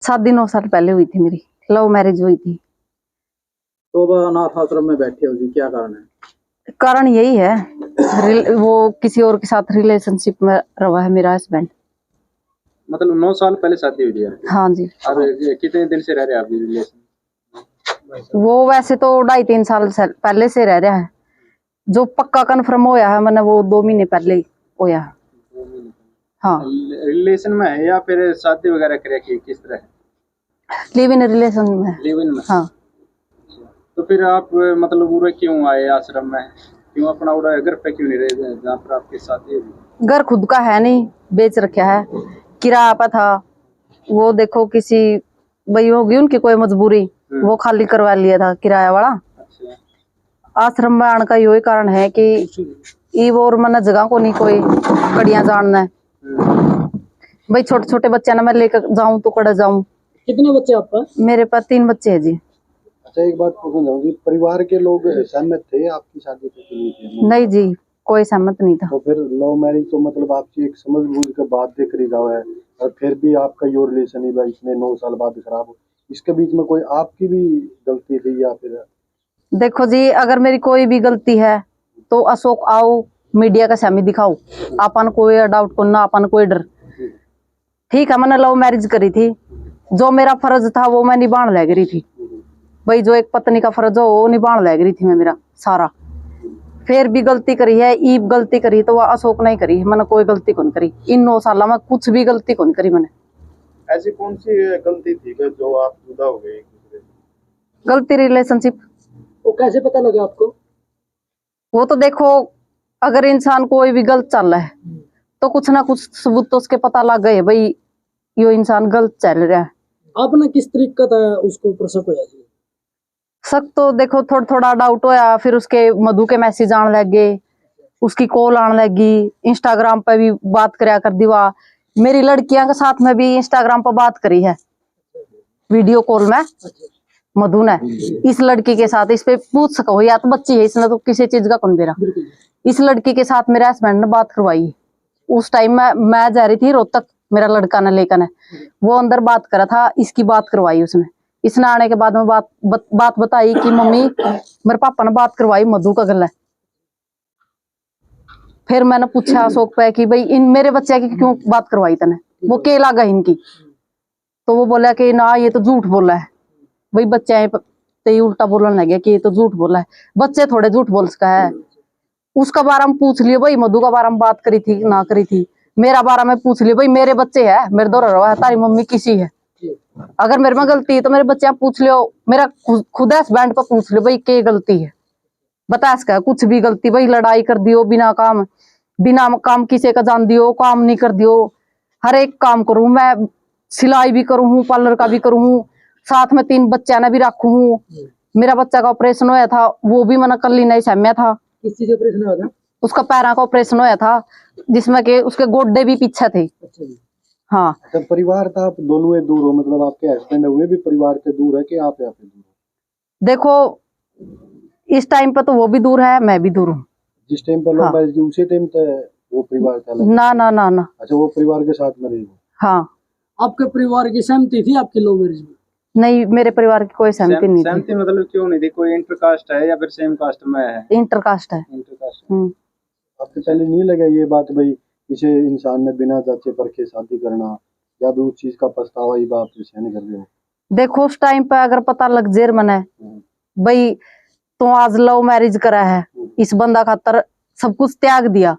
शादी 9 साल पहले हुई थी, मेरी लव मैरिज हुई थी। तो वह अनाथ आश्रम में बैठे हो जी, क्या कारण है? कारण यही है, वो किसी और के साथ रिलेशनशिप में रहा है मेरा हस्बैंड। मतलब 9 साल पहले शादी हुई है? हाँ जी। और कितने दिन से रह रहे हैं आप रिलेशन? वो वैसे तो 2.5-3 साल पहले से रह रहा है। जो पक्का कन्फर्म होया है मैंने वो 2 महीने पहले ही होया है। हाँ। रिलेशन में है या फिर शादी वगैरह करे कि किस तरह है? लिव इन रिलेशन में। लिव इन में? हाँ। तो फिर आप मतलब उरे क्यों आए आश्रम में? क्यों अपना उरे घर पे क्यों नहीं रहे जहाँ पर आपकी शादी हुई? घर खुद का है नहीं, बेच रखा है, किराया पर था। वो देखो किसी वही होगी उनकी कोई मजबूरी, वो खाली करवा लिया था किराया वाला। अच्छा। आश्रम में आने का यही कारण है कि ईव और मन जगह को नहीं कोई कड़ियां जानना है। भाई छोटे छोटे बच्चे ना मैं लेकर जाऊं तो कड़ा जाऊं। कितने बच्चे आपका? मेरे पास 3 बच्चे हैं जी। अच्छा, एक बात पूछना चाहूंगी, परिवार के लोग सहमत थे आपकी शादी पे? नहीं जी, कोई सहमत नहीं था। तो फिर लव मैरिज तो मतलब आपकी एक समझ बूझ के बात देख रही जाओ है, और फिर भी आपका यो रिलेशन ही भाई इतने 9 साल बाद खराब हो, इसके बीच में कोई आपकी भी गलती थी या फिर? देखो जी, अगर मेरी कोई भी गलती है तो अशोक आओ मीडिया का सामने दिखाओ, अपन कोई डाउट को ना, अपन कोई डर। ठीक है, मैंने लव मैरिज करी थी, जो मेरा फर्ज था वो मैं निभाने लग रही थी। भाई जो एक पत्नी का फर्ज हो वो निभाने लग रही थी मैं मेरा सारा। फिर भी गलती करी है, ईब गलती करी तो वह अशोक नहीं करी, मैंने कोई गलती कौन करी। इन 9 साल में कुछ भी गलती कौन करी मैंने। ऐसी कौन सी गलती थी जो आप जुदा हो गए? गलती रिलेशनशिप। वो कैसे पता लगा आपको? वो तो देखो, अगर इंसान कोई भी गलत चल रहा है तो कुछ ना कुछ सबूत तो उसके पता लग गए भाई यो इंसान गलत चल रहा है। आपने किस तरीके का उसको ऊपर शक होया जी? शक तो देखो थोड़ा थोड़ा डाउट होया, फिर उसके मधु के मैसेज आने लग गए, उसकी कॉल आने लगी, इंस्टाग्राम पे भी बात करया कर दीवा। मेरी लड़कियां के साथ में भी इंस्टाग्राम पर बात करी है, वीडियो कॉल में मधु ने इस लड़की के साथ। इस पे पूछ सको या तो बच्ची है, इसने तो किसी चीज का कौन बेरा। इस लड़की के साथ मेरे हस्बैंड ने बात करवाई। उस टाइम मैं जा रही थी रोहतक, मेरा लड़का ने लेकर वो अंदर बात करा था, इसकी बात करवाई उसने। इसने आने के बाद में बात बताई कि मम्मी मेरे पापा ने बात करवाई मधु का गला। फिर मैंने पूछा अशोक पे कि भाई इन मेरे बच्चे की क्यों बात करवाई तने, वो के लागा इनकी। तो वो बोला कि ना ये तो झूठ बोला है। भाई बच्चे तो उल्टा बोलने लगे कि ये तो झूठ बोला है, बच्चे थोड़े झूठ बोल सका है। उसका बारे में पूछ लियो भाई, मधु का बारे में बात करी थी ना करी थी। मेरा बारे में पूछ लियो भाई, मेरे बच्चे है, मेरे दो रवा है, तारी मम्मी किसी है। अगर मेरे में गलती है तो मेरे बच्चे पूछ लियो, मेरा खुद हस्बैंड पर पूछ लियो भाई के गलती है, बता इसका कुछ भी गलती। भाई लड़ाई कर दियो बिना काम किसी का जान दियो, काम नहीं कर दियो। हर एक काम करूं मैं, सिलाई भी करूं हूं, पार्लर का भी करूं हूं, साथ में 3 बच्चा ने भी रखू हूं। मेरा बच्चा का ऑपरेशन होया था, वो भी मैंने कल ही नहीं सहम्या था। किस चीज ऑपरेशन हुआ था? उसका पैरा का ऑपरेशन होया था, जिसमें के उसके गोड्डे भी पीछे थे। अच्छा जी। हाँ। तो परिवार था, आप दोनों ही दूर हो, मतलब आपके हस्बैंड है वे भी परिवार से दूर है कि आप यहाँ पे दूर हो? देखो इस टाइम पे तो वो भी दूर है, मैं भी दूर हूँ। जिस टाइम पर लव मैरिज की उसी टाइम पे वो परिवार था? ना ना ना ना। अच्छा, वो परिवार के साथ में रही हो? हाँ। आपके परिवार की सहमति थी आपकी लव मैरिज में? नहीं, मेरे परिवार की कोई सहमति नहीं थी। सहमति मतलब क्यों नहीं थी? कोई इंटरकास्ट है या फिर सेम कास्ट में है? इंटरकास्ट है। इंटरकास्ट। आपको पहले नहीं लगा ये बात भाई किसी इंसान ने बिना जांचे परखे शादी करना, या भी उस चीज का पछतावा ही बात सहन कर रहे हो? देखो उस टाइम पे अगर पता लग जेर मने भाई तो आज लव मैरिज करा है, इस बंदा खातर सब कुछ त्याग दिया।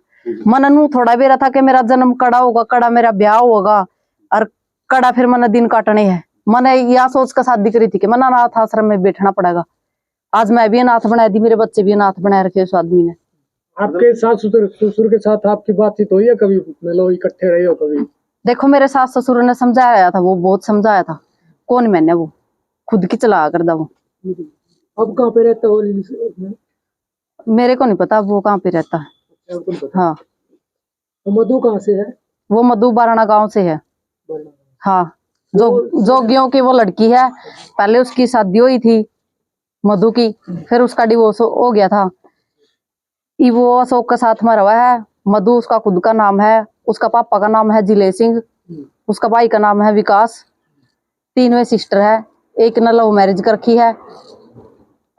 मन नू थोड़ा भी रहा था कि मेरा जन्म कड़ा होगा, कड़ा मेरा ब्याह होगा और कड़ा फिर मन दिन काटने है। मैंने यह सोच कर शादी करी थी कि मन अनाथ आश्रम में बैठना पड़ेगा। आज मैं भी अनाथ बना दी, मेरे बच्चे भी अनाथ बना रखे उस आदमी ने। आपके सास ससुर के साथ आपकी बातचीत हुई है कभी? मतलब इकट्ठे रहे हो कभी? देखो मेरे सास ससुर ने समझाया था, वो बहुत समझाया था, कौन मैंने, वो खुद की चला कर दा वो। अब कहाँ पे रहता हो? मेरे को नहीं पता वो कहाँ पे रहता है। हाँ। तो मधु कहाँ से है? वो मधु बाराना गांव से है। हाँ, जोगियों की वो लड़की है। पहले उसकी शादी हुई थी मधु की, फिर उसका डिवोर्स हो गया था। वो अशोक के साथ में रहा है। मधु उसका खुद का नाम है, उसका पापा का नाम है जिले सिंह, उसका भाई का नाम है विकास। तीनों सिस्टर है, एक ने लव मैरिज कर रखी है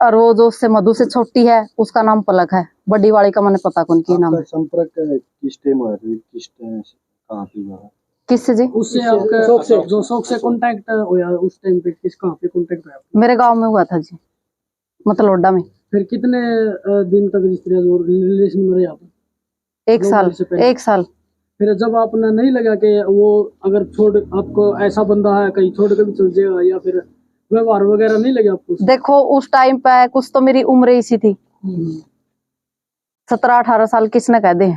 और वो जो उससे मधु से छोटी है उसका नाम पलक है, बड़ी वाली का मैंने पता कौन की नाम आपका है। संपर्क किस टाइम हुआ था, किस टाइम कहाँ पे हुआ? किससे जी? उससे आपका जो शौक से कांटेक्ट होया उस टाइम पे किस कहाँ पे कांटेक्ट हुआ आपका? मेरे गांव में हुआ था जी, मतलोडा में। फिर कितने दिन तक जिस तरह जो रिलेशन में रहे आप? 1 साल, 1 साल। फिर जब आपने नहीं लगा कि वो अगर छोड़ आपको ऐसा बंदा है कहीं छोड़ के भी चल जाएगा या फिर व्यवहार वगैरह नहीं लगे आपको? देखो उस टाइम पे कुछ तो मेरी उम्र इसी थी, 17-18 साल किसने कह दे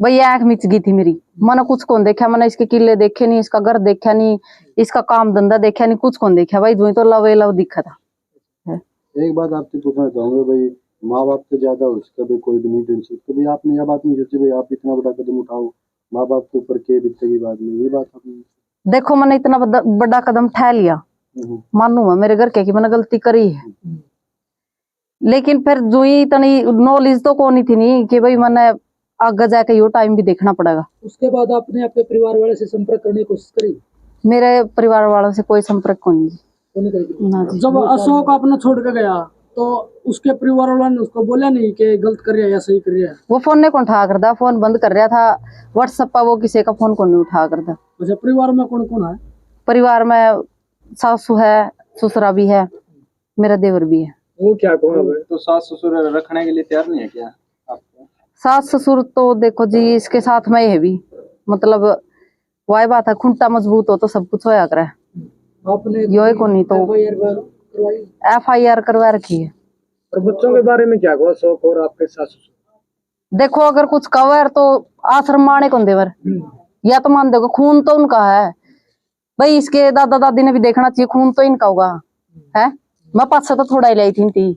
भाई, आंख मिच गई थी मेरी। मैंने कुछ कौन देखा, मैंने इसके किले देखे नहीं, इसका घर देखा नहीं, इसका काम धंधा देखा नहीं, कुछ कौन देखा भाई, जो तो लव दिखा था। एक बात आपसे पूछना चाहूंगा भाई, माँ बाप से ज्यादा उसका भी कोई भी नहीं टेंशन, कभी आपने यह बात नहीं सोची भाई आप इतना बड़ा कदम उठाओ माँ बाप के ऊपर के बीतेगी बाद में, ये बात आपने? देखो मैंने इतना बड़ा कदम उठा लिया, मानू मैं मेरे घर के की मैंने गलती करी है, लेकिन फिर जो ही इतनी नॉलेज तो कौन ही थी नहीं कि भाई मैंने आगे जाके यो टाइम भी देखना पड़ेगा। उसके बाद आपने अपने परिवार वाले से संपर्क करने की कोशिश करी? मेरे परिवार वालों से कोई संपर्क को नहीं ना जी। जब अशोक अपना छोड़ के गया तो उसके परिवार वालों ने उसको बोला नहीं कि गलत कर रहा है या सही कर रहा है? वो फोन ने कौन उठा करता, फोन बंद कर रहा था, व्हाट्सएप पर वो किसी का फोन कौन नहीं उठा करता। अच्छा, परिवार में कौन कौन है? परिवार में सासू है, ससुरा भी है, मेरा देवर भी है। वो क्या कौन? तो सास ससुर रखने के लिए तैयार नहीं है क्या आपको? सास ससुर तो देखो जी इसके साथ में है भी, मतलब वही बात है, खुंटा मजबूत हो तो सब कुछ होया करे। आपने यो को नहीं तो FIR करवा रखी है। और बच्चों के बारे में क्या कहो अशोक और आपके सास? देखो अगर कुछ कवर तो आश्रम माने कौन देवर, या तो मान देखो खून तो उनका है भाई, इसके दादा दादी ने भी देखना चाहिए, खून तो इनका होगा है। मैं पास से तो थोड़ा ही लाई थी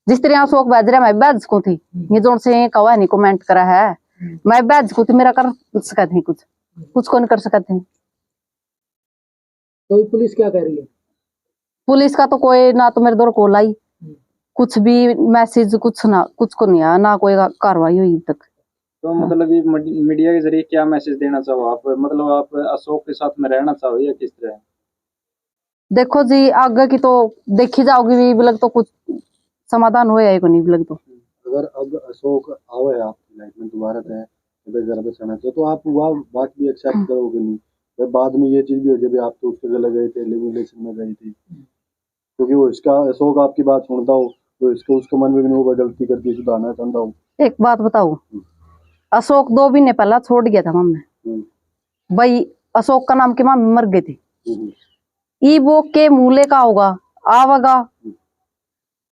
जिस तरह अशोक बैजरा मैं बैज को थी, ये जोन से कवा नहीं कमेंट करा है, मैं बैज को थी, मेरा कर सकते हैं कुछ को नहीं कर सकते हैं। तो पुलिस क्या कह रही है? पुलिस का तो कोई ना तो मेरे दौर कॉल आई, कुछ भी मैसेज कुछ को नहीं आया, ना कोई कार्रवाई हुई तक। तो मतलब ये मीडिया के जरिए क्या मैसेज देना चाहो आप, मतलब आप अशोक के साथ में रहना चाहो या किस तरह? देखो जी आगे की तो देखी जाओगी भी बिलग तो कुछ समाधान हो या को नहीं बिलग तो। अगर अब अशोक आवे आपकी लाइफ में दोबारा है घर बसाना चाहिए तो आप वह बात भी एक्सेप्ट करोगे नहीं? फिर बाद में ये चीज भी हो जाए आप तो उसके गले गए थे, लिव रिलेशन में गई थी, क्योंकि वो इसका अशोक आपकी बात सुनता हो तो इसको उसके मन में भी नहीं वो गलती करती सुधारना चाहता हूँ। एक बात बताओ, अशोक 2 महीने पहला छोड़ गया था मम्मी भाई, अशोक का नाम के मामी मर गए थे, ई वो के मूले का होगा आवेगा